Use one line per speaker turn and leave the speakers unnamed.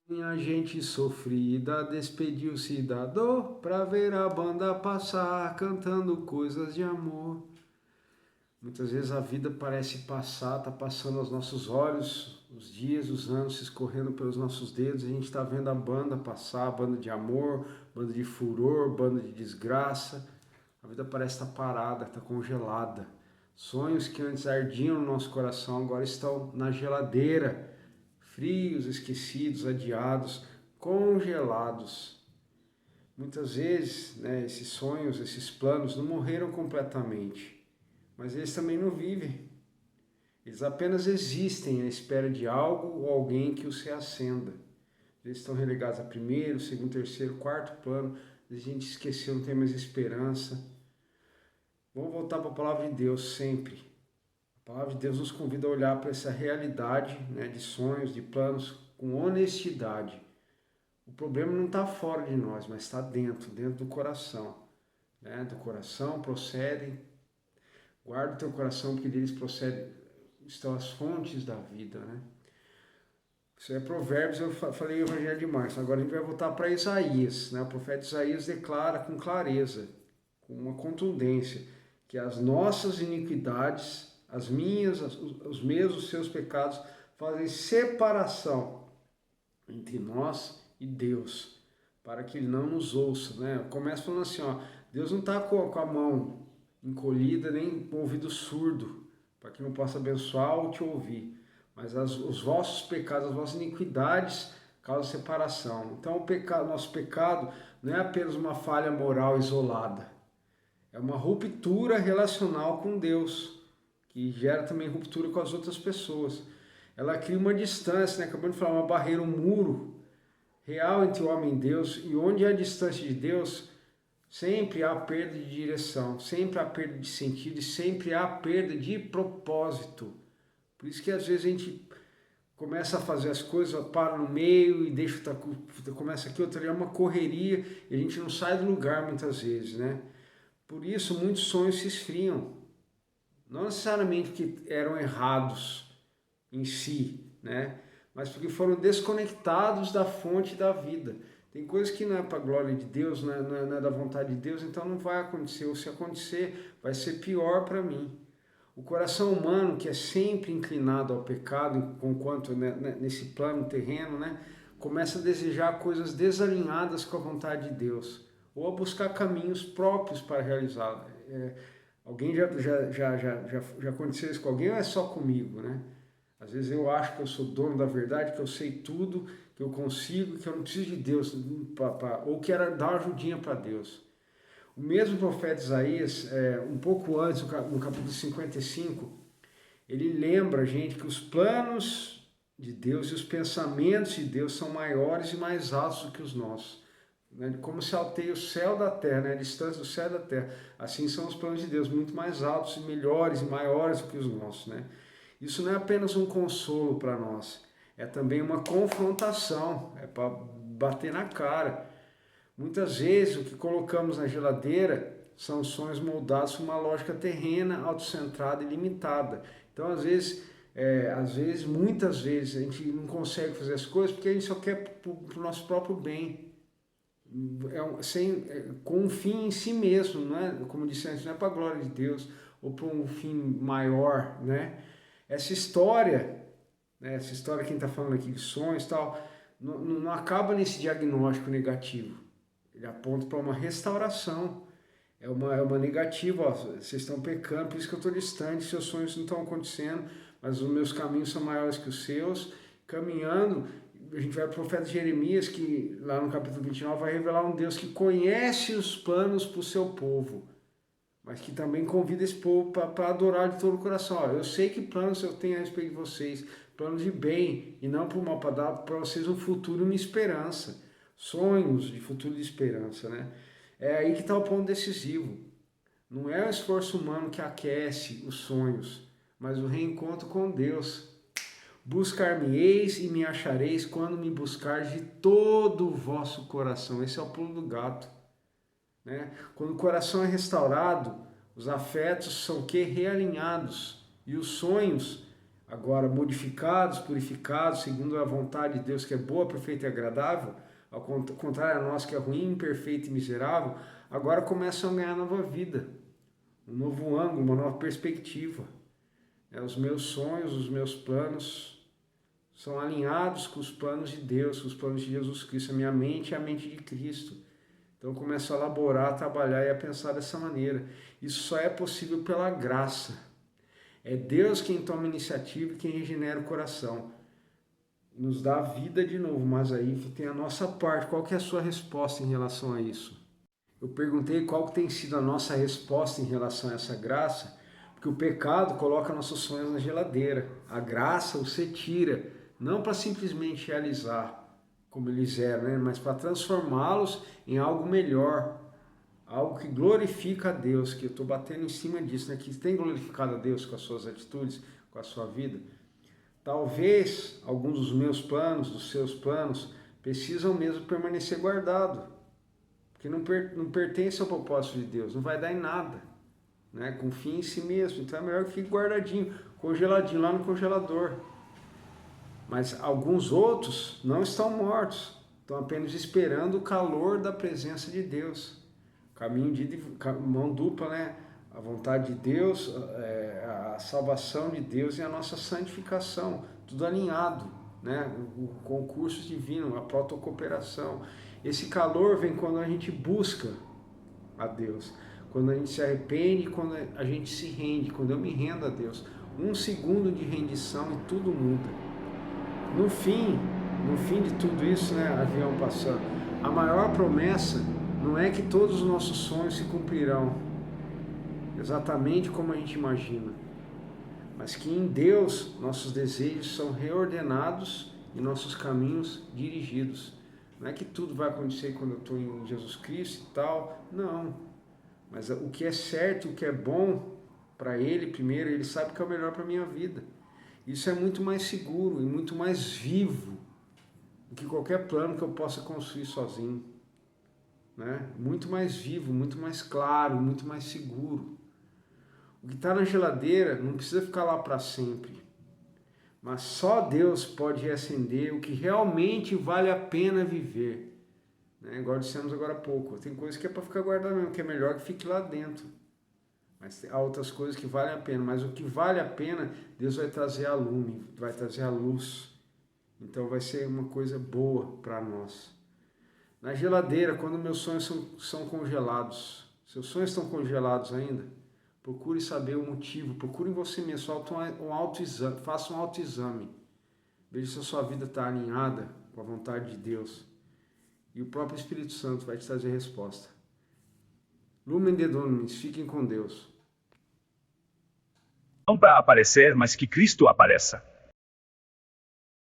Minha gente sofrida despediu-se da dor pra ver a banda passar cantando coisas de amor. Muitas vezes a vida parece passar, tá passando aos nossos olhos, os dias, os anos se escorrendo pelos nossos dedos, e a gente está vendo a banda passar, banda de amor, banda de furor, banda de desgraça. A vida parece estar parada, está congelada. Sonhos que antes ardiam no nosso coração agora estão na geladeira, frios, esquecidos, adiados, congelados. Muitas vezes, né, esses sonhos, esses planos não morreram completamente, mas eles também não vivem. Eles apenas existem à espera de algo ou alguém que os reacenda. Eles estão relegados a primeiro, segundo, terceiro, quarto plano. A gente esqueceu, não tem mais esperança. Vamos voltar para a palavra de Deus sempre. A palavra de Deus nos convida a olhar para essa realidade, né, de sonhos, de planos, com honestidade. O problema não está fora de nós, mas está dentro do coração. Né? Do coração procedem, guarda o teu coração, porque deles procedem, estão as fontes da vida. Né? Isso é Provérbios, eu falei o Evangelho de Marcos. Agora a gente vai voltar para Isaías. Né? O profeta Isaías declara com clareza, com uma contundência, que as nossas iniquidades, as minhas, os meus, os seus pecados, fazem separação entre nós e Deus, para que Ele não nos ouça. Né? Começa falando assim, ó, Deus não está com a mão encolhida, nem com o ouvido surdo, para que não possa abençoar ou te ouvir. Mas os vossos pecados, as vossas iniquidades causam separação. Então o pecado, nosso pecado não é apenas uma falha moral isolada, é uma ruptura relacional com Deus, que gera também ruptura com as outras pessoas. Ela cria uma distância, né? Acabamos de falar, uma barreira, um muro real entre o homem e Deus, e onde há distância de Deus, sempre há perda de direção, sempre há perda de sentido e sempre há perda de propósito. Por isso que às vezes a gente começa a fazer as coisas, para no meio e deixa, começa aqui, outra ali, é uma correria e a gente não sai do lugar muitas vezes, né? Por isso muitos sonhos se esfriam, não necessariamente que eram errados em si, né? Mas porque foram desconectados da fonte da vida. Tem coisas que não é para a glória de Deus, não é da vontade de Deus, então não vai acontecer. Ou se acontecer, vai ser pior para mim. O coração humano, que é sempre inclinado ao pecado, conquanto nesse plano terreno, né, começa a desejar coisas desalinhadas com a vontade de Deus, ou a buscar caminhos próprios para realizá-la. Alguém já aconteceu isso com alguém ou é só comigo, né? Às vezes eu acho que eu sou dono da verdade, que eu sei tudo, que eu consigo, que eu não preciso de Deus, ou quero dar uma ajudinha para Deus. O mesmo profeta Isaías, um pouco antes, no capítulo 55, ele lembra a gente que os planos de Deus e os pensamentos de Deus são maiores e mais altos do que os nossos. Né? Como se alteia o céu da terra, né? A distância do céu da terra. Assim são os planos de Deus, muito mais altos e melhores e maiores do que os nossos. Né? Isso não é apenas um consolo para nós, é também uma confrontação, é para bater na cara. Muitas vezes o que colocamos na geladeira são sonhos moldados com uma lógica terrena, autocentrada e limitada. Então, muitas vezes, a gente não consegue fazer as coisas porque a gente só quer para o nosso próprio bem, com um fim em si mesmo, não é? Como disse antes, não é para a glória de Deus ou para um fim maior, né? Essa história, né, essa história que a gente está falando aqui de sonhos e tal, não acaba nesse diagnóstico negativo. Ele aponta para uma restauração. É uma negativa, ó, vocês estão pecando, por isso que eu estou distante, seus sonhos não estão acontecendo, mas os meus caminhos são maiores que os seus. Caminhando, a gente vai para o profeta Jeremias, que lá no capítulo 29 vai revelar um Deus que conhece os planos para o seu povo, mas que também convida esse povo para adorar de todo o coração. Ó, eu sei que planos eu tenho a respeito de vocês, planos de bem e não para o mal, para dar para vocês um futuro e uma esperança, sonhos de futuro e de esperança, né? É aí que está o ponto decisivo. Não é o esforço humano que aquece os sonhos, mas o reencontro com Deus. Buscar-me-eis e me achareis quando me buscardes de todo o vosso coração. Esse é o pulo do gato. Né? Quando o coração é restaurado, os afetos são que realinhados e os sonhos agora modificados, purificados, segundo a vontade de Deus que é boa, perfeita e agradável, ao contrário a nós que é ruim, imperfeito e miserável, agora começam a ganhar nova vida, um novo ângulo, uma nova perspectiva. Os meus sonhos, os meus planos são alinhados com os planos de Deus, com os planos de Jesus Cristo. A minha mente é a mente de Cristo. Então eu começo a elaborar, a trabalhar e a pensar dessa maneira. Isso só é possível pela graça. É Deus quem toma iniciativa e quem regenera o coração. Nos dá a vida de novo, mas aí tem a nossa parte. Qual que é a sua resposta em relação a isso? Eu perguntei qual que tem sido a nossa resposta em relação a essa graça, porque o pecado coloca nossos sonhos na geladeira. A graça você tira, não para simplesmente realizar como eles eram, né? Mas para transformá-los em algo melhor, algo que glorifica a Deus, que eu estou batendo em cima disso, né? Que tem glorificado a Deus com as suas atitudes, com a sua vida. Talvez alguns dos meus planos, dos seus planos, precisam mesmo permanecer guardados, porque não pertence ao propósito de Deus, não vai dar em nada, né? Confie em si mesmo, então é melhor que fique guardadinho, congeladinho lá no congelador. Mas alguns outros não estão mortos, estão apenas esperando o calor da presença de Deus. Caminho de mão dupla, né? A vontade de Deus, a salvação de Deus e a nossa santificação, tudo alinhado, né? O concurso divino, a protocooperação. Esse calor vem quando a gente busca a Deus, quando a gente se arrepende, quando a gente se rende, quando eu me rendo a Deus. 1 segundo de rendição e tudo muda. No fim de tudo isso, né, avião passando, a maior promessa não é que todos os nossos sonhos se cumprirão exatamente como a gente imagina, mas que em Deus nossos desejos são reordenados e nossos caminhos dirigidos. Não é que tudo vai acontecer quando eu estou em Jesus Cristo e tal, não. Mas o que é certo, o que é bom para Ele primeiro, Ele sabe que é o melhor para a minha vida. Isso é muito mais seguro e muito mais vivo do que qualquer plano que eu possa construir sozinho, né? Muito mais vivo, muito mais claro, muito mais seguro. O que está na geladeira não precisa ficar lá para sempre, mas só Deus pode reacender o que realmente vale a pena viver, né? Igual dissemos agora há pouco, tem coisa que é para ficar guardada mesmo, que é melhor que fique lá dentro. Mas há outras coisas que valem a pena, mas o que vale a pena, Deus vai trazer a lume, vai trazer a luz. Então vai ser uma coisa boa para nós. Na geladeira, quando meus sonhos são congelados, seus sonhos estão congelados ainda, procure saber o motivo, procure em você mesmo, faça um autoexame. Veja se a sua vida está alinhada com a vontade de Deus. E o próprio Espírito Santo vai te trazer a resposta. Lumen de Dominus, fiquem com Deus.
Não para aparecer, mas que Cristo apareça.